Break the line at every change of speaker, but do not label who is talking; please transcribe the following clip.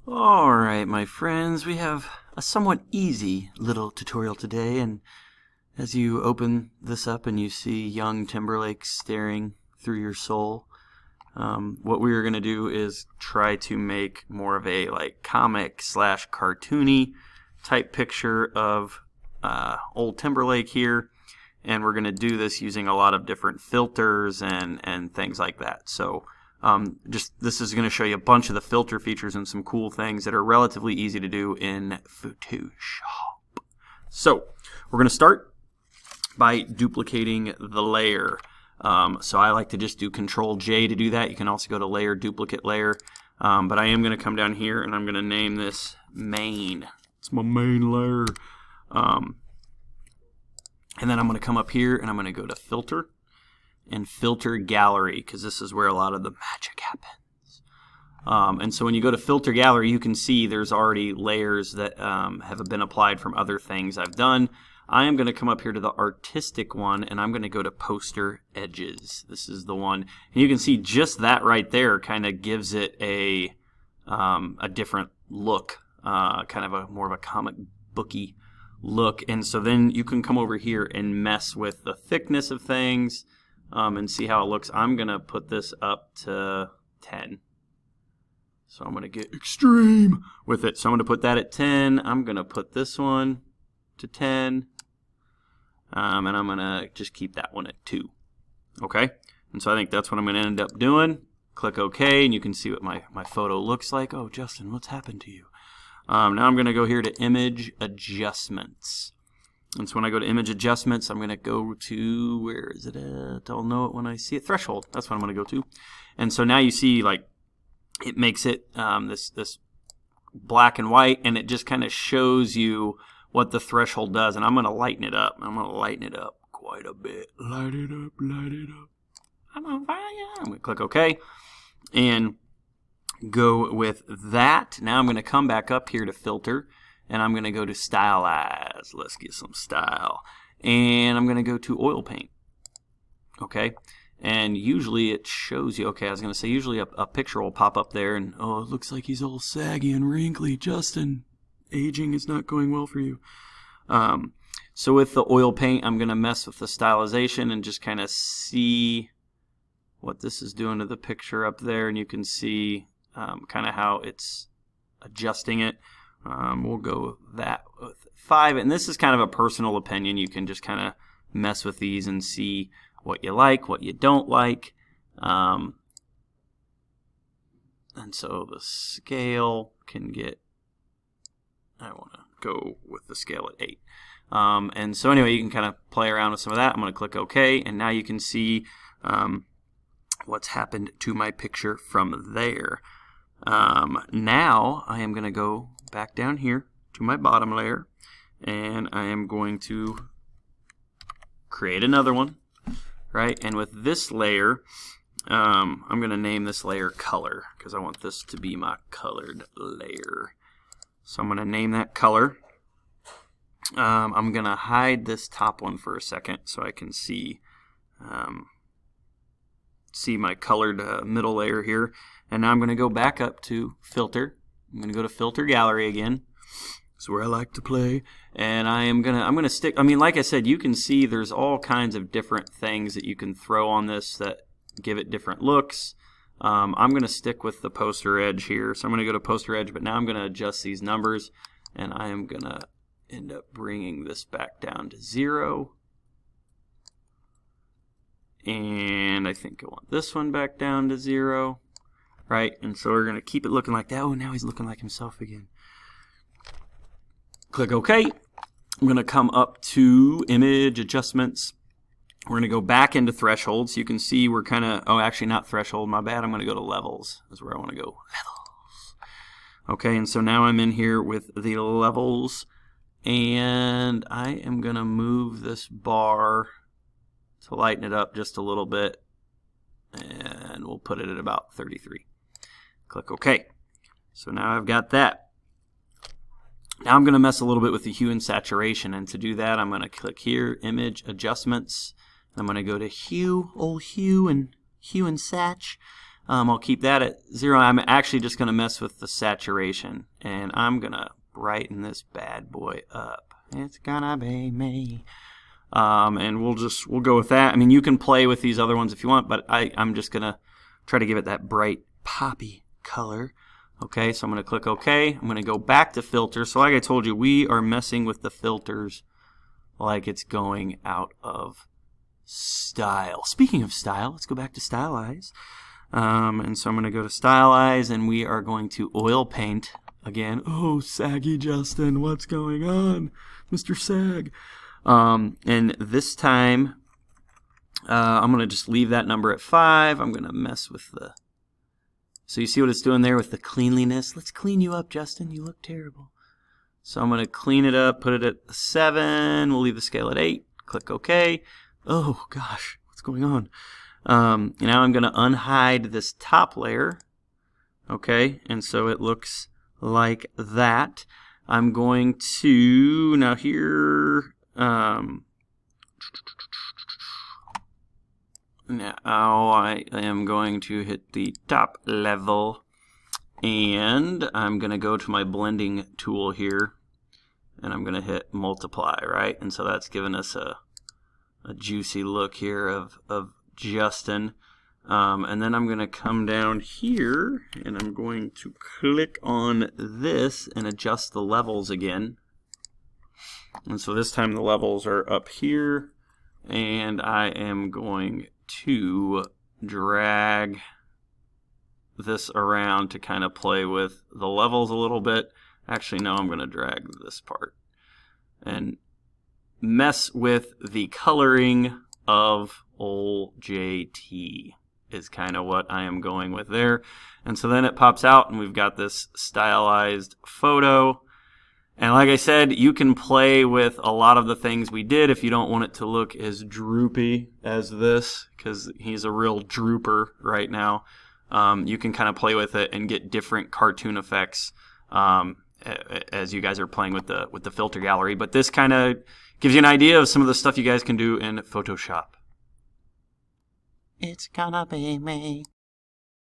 Alright, my friends, we have a somewhat easy little tutorial today, and as you open this up and you see young Timberlake staring through your soul, what we are going to do is try to make more of a comic slash cartoony type picture of old Timberlake here, and we're going to do this using a lot of different filters and things like that. So this is going to show you a bunch of the filter features and some cool things that are relatively easy to do in Photoshop. So we're going to start by duplicating the layer. So I like to just do Control J to do that. You can also go to Layer, Duplicate Layer. But I am going to come down here and I'm going to name this Main. It's my main layer. And then I'm going to come up here and I'm going to go to Filter and Filter Gallery, because this is where a lot of the magic happens. And so when you go to Filter Gallery, you can see there's already layers that have been applied from other things I've done. I am going to come up here to the artistic one, and I'm going to go to Poster Edges. This is the one. And you can see just that right there kind of gives it a different look, kind of more of a comic booky look. And so then you can come over here and mess with the thickness of things and see how it looks. I'm going to put this up to 10. So I'm going to get extreme with it. So I'm going to put that at 10. I'm going to put this one to 10. And I'm going to just keep that one at 2. Okay? And so I think that's what I'm going to end up doing. Click OK, and you can see what my photo looks like. Oh, Justin, what's happened to you? Now I'm going to go here to Image Adjustments. And so when I go to Image Adjustments, I'm going to go to, where is it at? I'll know it when I see it. Threshold. That's what I'm going to go to. And so now you see, it makes it this black and white, and it just kind of shows you what the threshold does. And I'm going to lighten it up. I'm going to lighten it up quite a bit. Light it up, light it up. I'm on fire. I'm going to click OK and go with that. Now I'm going to come back up here to Filter, and I'm going to go to Stylize. Let's get some style. And I'm going to go to Oil Paint. Okay. And usually it shows you, okay, I was going to say usually a picture will pop up there, and oh, it looks like he's all saggy and wrinkly. Justin, aging is not going well for you. So with the oil paint, I'm going to mess with the stylization and just kind of see what this is doing to the picture up there, and you can see kind of how it's adjusting it. We'll go with that with 5, and this is kind of a personal opinion. You can just kind of mess with these and see what you like, what you don't like. And so the scale can get, I want to go with the scale at 8. And so anyway, you can kind of play around with some of that. I'm going to click OK, and now you can see what's happened to my picture from there. Now I am going to go back down here to my bottom layer, and I am going to create another one, right? And with this layer, I'm going to name this layer Color, because I want this to be my colored layer. So I'm going to name that Color. I'm going to hide this top one for a second so I can see my colored middle layer here. And now I'm going to go back up to Filter. I'm going to go to Filter Gallery again. That's where I like to play. And I'm going to stick, I mean, like I said, you can see there's all kinds of different things that you can throw on this that give it different looks. I'm going to stick with the poster edge here. So I'm going to go to poster edge, but now I'm going to adjust these numbers, and I am going to end up bringing this back down to 0. And I think I want this one back down to 0. Right? And so we're going to keep it looking like that. Oh, now he's looking like himself again. Click OK. I'm going to come up to Image Adjustments. We're going to go back into Threshold. So you can see we're kind of, oh, actually not Threshold, my bad. I'm going to go to Levels. That's where I want to go. Levels. Okay, and so now I'm in here with the levels. And I am going to move this bar to lighten it up just a little bit. And we'll put it at about 33. Click OK. So now I've got that. Now I'm going to mess a little bit with the hue and saturation, and to do that I'm going to click here, Image Adjustments. I'm going to go to Hue, old Hue and Sat. I'll keep that at 0. I'm actually just going to mess with the saturation, and I'm going to brighten this bad boy up. It's gonna be me. And we'll go with that. I mean, you can play with these other ones if you want, but I'm just going to try to give it that bright poppy color. Okay, so I'm going to click OK. I'm going to go back to filter. So like I told you, we are messing with the filters like it's going out of style. Speaking of style, let's go back to stylize. And so I'm going to go to stylize, and we are going to oil paint again. Oh, saggy Justin, what's going on, Mr. Sag? And this time, I'm going to just leave that number at 5. I'm going to mess with the... So you see what it's doing there with the cleanliness? Let's clean you up, Justin. You look terrible. So I'm going to clean it up, put it at 7. We'll leave the scale at 8. Click OK. Oh, gosh. What's going on? Now I'm going to unhide this top layer. Okay, and so it looks like that. I'm going to... Now here... Now I am going to hit the top level, and I'm going to go to my blending tool here, and I'm going to hit multiply, right? And so that's giving us a juicy look here of Justin. And then I'm going to come down here, and I'm going to click on this and adjust the levels again. And so this time the levels are up here, and I am going to drag this around to kind of play with the levels a little bit. Actually, no, I'm going to drag this part and mess with the coloring of old JT is kind of what I am going with there. And so then it pops out, and we've got this stylized photo. And like I said, you can play with a lot of the things we did if you don't want it to look as droopy as this, because he's a real drooper right now. You can kind of play with it and get different cartoon effects as you guys are playing with the filter gallery. But this kind of gives you an idea of some of the stuff you guys can do in Photoshop. It's gonna be me.